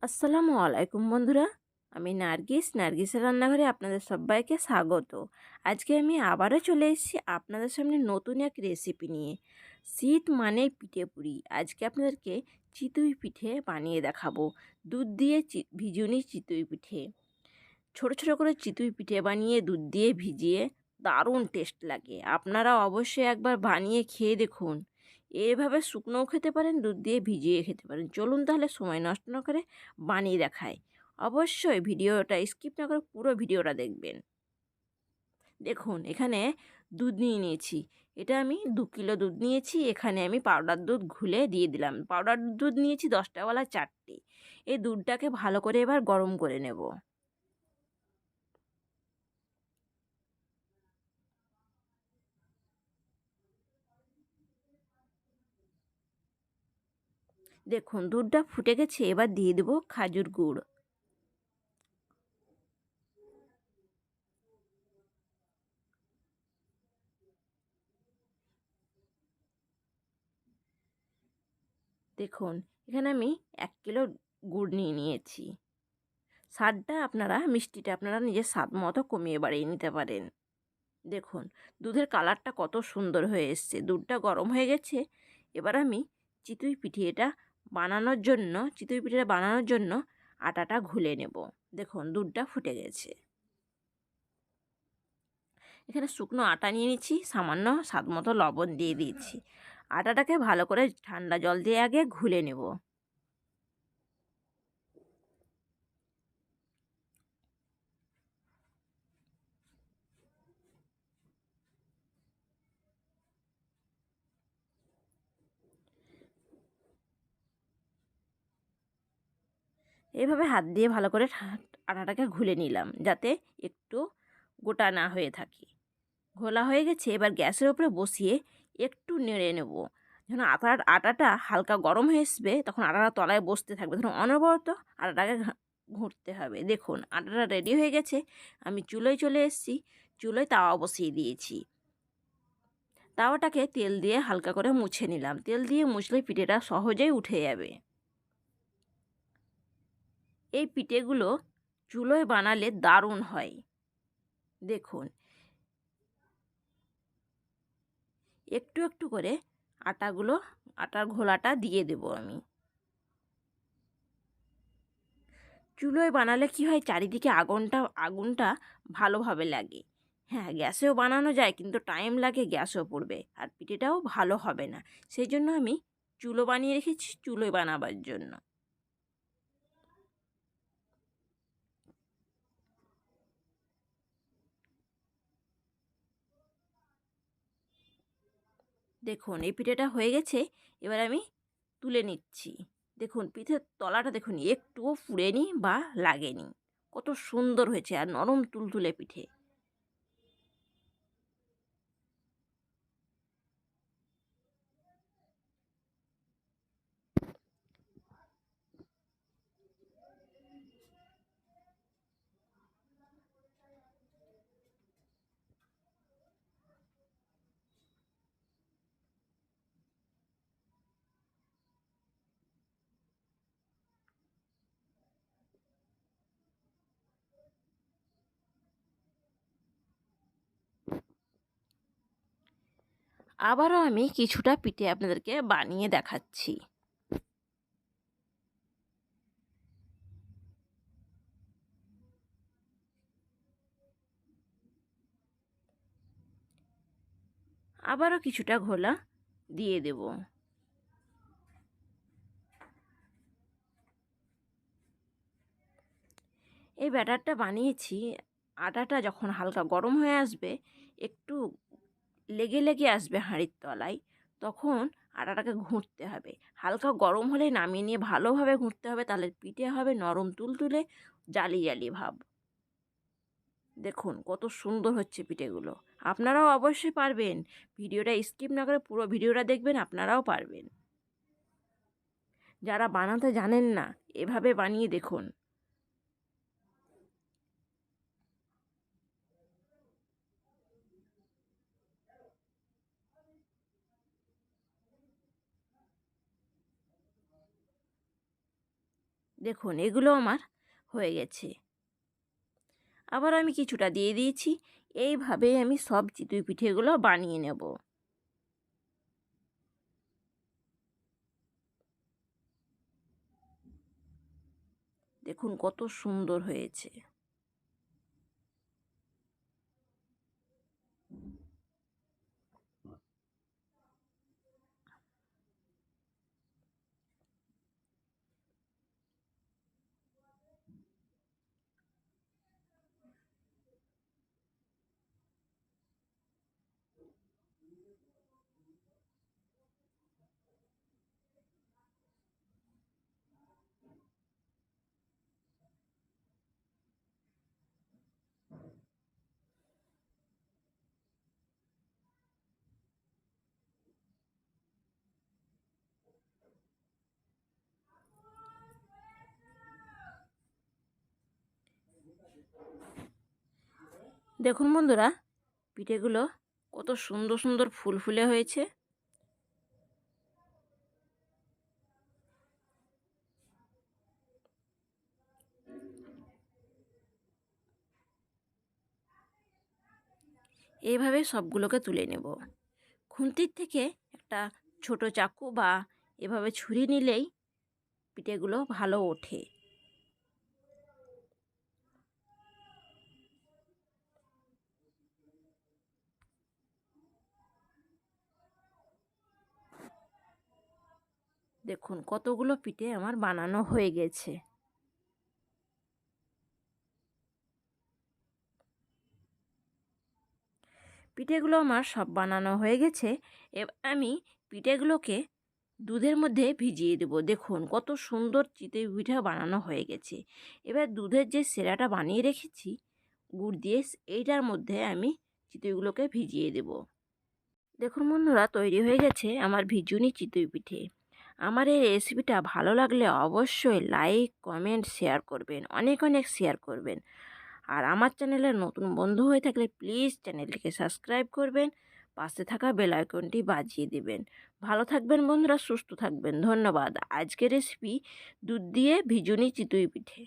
আসসালামু আলাইকুম বন্ধুরা। আমি নার্গিসের রান্নাঘরে আপনাদের সবাইকে স্বাগত। আজকে আমি আবারও চলে এসেছি আপনাদের সামনে নতুন এক রেসিপি নিয়ে। শীত মানেই পিঠে পুলি। আজকে আপনাদেরকে চিতই পিঠে বানিয়ে দেখাবো। দুধ দিয়ে ভিজুনি চিতই পিঠে। ছোট ছোট করে চিতই পিঠে বানিয়ে দুধ দিয়ে ভিজিয়ে দারুণ টেস্ট লাগে। আপনারা অবশ্যই একবার বানিয়ে খেয়ে দেখুন। এভাবে শুকনোও খেতে পারেন, দুধ দিয়ে ভিজিয়ে খেতে পারেন। চলুন তাহলে সময় নষ্ট না করে বানিয়ে দেখাই। অবশ্যই ভিডিওটা স্কিপ না করে পুরো ভিডিওটা দেখবেন। দেখুন এখানে দুধ নিয়ে নিয়েছি। এটা আমি 2 কিলো দুধ নিয়েছি। এখানে আমি পাউডার দুধ ঘুলে দিয়ে দিলাম। পাউডার দুধ নিয়েছি 10টাওয়ালা 4টে। এই দুধটাকে ভালো করে এবার গরম করে নেব। দেখুন দুধটা ফুটে গেছে, এবার দিয়ে দেবো খাজুর গুড়। দেখুন এখানে আমি 1 কিলো গুড় নিয়ে নিয়েছি। মিষ্টিটা আপনারা নিজের স্বাদ মতো কমিয়ে বাড়িয়ে নিতে পারেন। দেখুন দুধের কালারটা কত সুন্দর হয়ে এসছে। দুধটা গরম হয়ে গেছে। এবার আমি চিতই পিঠেটা বানানোর জন্য আটাটা ঘুলে নেব। দেখুন দুধটা ফুটে গেছে। এখানে শুকনো আটা নিয়ে নিচ্ছি, সামান্য স্বাদ মতো লবণ দিয়ে দিয়েছি। আটাটাকে ভালো করে ঠান্ডা জল দিয়ে আগে ঘুলে নেব। এইভাবে হাত দিয়ে ভালো করে আটাটাকে ঘুলে নিলাম, যাতে একটু গোটা না হয়ে থাকে। ঘোলা হয়ে গেছে। এবার গ্যাসের উপরে বসিয়ে একটু নেড়ে নেব। যখন আটাটা হালকা গরম হয়ে আসবে, তখন আটাটা তলায় বসতে থাকবে। তখন অনবরত আটাটাকে ঘুরতে হবে। দেখুন আটাটা রেডি হয়ে গেছে। আমি চুলোয় চলে এসেছি। চুলোয় তাওয়া বসিয়ে দিয়েছি। তাওয়াটাকে তেল দিয়ে হালকা করে মুছে নিলাম। তেল দিয়ে মুছলে পিঠেটা সহজেই উঠে যাবে। এই পিঠেগুলো চুলোয় বানালে দারুণ হয়। দেখুন একটু একটু করে আটার ঘোলাটা দিয়ে দেব আমি। চুলোয় বানালে কি হয়, চারিদিকে আগুনটা ভালোভাবে লাগে। হ্যাঁ, গ্যাসেও বানানো যায়, কিন্তু টাইম লাগে, গ্যাসও পড়বে, আর পিঠেটাও ভালো হবে না। সেই জন্য আমি চুলো বানিয়ে রেখেছি, চুলোয় বানাবার জন্য। দেখুন এই পিঠেটা হয়ে গেছে। এবার আমি তুলে নিচ্ছি। দেখুন পিঠের তলাটা দেখুন একটুও পুড়েনি বা লাগেনি। কত সুন্দর হয়েছে আর নরম তুলতুলে পিঠে। আবারও আমি কিছুটা পিঠে আপনাদেরকে বানিয়ে দেখাচ্ছি। আবারও কিছুটা ঘোলা দিয়ে দেব। এই ব্যাটারটা বানিয়েছি। আটাটা যখন হালকা গরম হয়ে আসবে, একটু লেগে লেগে আসবে হাঁড়ির তলায়, তখন আটাটাকে ঘুঁটতে হবে। হালকা গরম হলে নামিয়ে নিয়ে ভালোভাবে ঘুঁটতে হবে, তাহলে পিঠে হবে নরম তুলতুলে, জালি জালি ভাব। দেখুন কত সুন্দর হচ্ছে পিঠেগুলো। আপনারাও অবশ্যই পারবেন। ভিডিওটা স্কিপ না করে পুরো ভিডিওটা দেখবেন, আপনারাও পারবেন। যারা বানাতে জানেন না, এভাবে বানিয়ে দেখুন। দেখুন এগুলো আমার হয়ে গেছে। আবার আমি কিছুটা দিয়ে দিয়েছি। এইভাবেই আমি সব চিতই পিঠেগুলো বানিয়ে নেব। দেখুন কত সুন্দর হয়েছে। দেখুন বন্ধুরা, পিঠেগুলো কত সুন্দর সুন্দর ফুলফুলে হয়েছে। এইভাবে সবগুলোকে তুলে নেব। খুন্তির থেকে একটা ছোট চাকু বা এভাবে ছুরি নিলেই পিঠেগুলো ভালো ওঠে। দেখুন কতগুলো পিঠে আমার বানানো হয়ে গেছে। পিঠেগুলো আমার সব বানানো হয়ে গেছে। এবার আমি পিঠেগুলোকে দুধের মধ্যে ভিজিয়ে দেবো। দেখুন কত সুন্দর চিতই পিঠা বানানো হয়ে গেছে। এবার দুধের যে সেরাটা বানিয়ে রেখেছি গুড় দিয়ে, এইটার মধ্যে আমি চিতইগুলোকে ভিজিয়ে দেব। দেখুন বন্ধুরা, তৈরি হয়ে গেছে আমার ভিজুনি চিতই পিঠে। আমার এই রেসিপিটা ভালো লাগলে অবশ্যই লাইক কমেন্ট শেয়ার করবেন, অনেক অনেক শেয়ার করবেন। আর আমার চ্যানেলের নতুন বন্ধু হয়ে থাকলে প্লিজ চ্যানেলটিকে সাবস্ক্রাইব করবেন, পাশে থাকা বেল আইকনটি বাজিয়ে দেবেন। ভালো থাকবেন বন্ধুরা, সুস্থ থাকবেন। ধন্যবাদ। আজকের রেসিপি দুধ দিয়ে ভিজুনি চিতই পিঠে।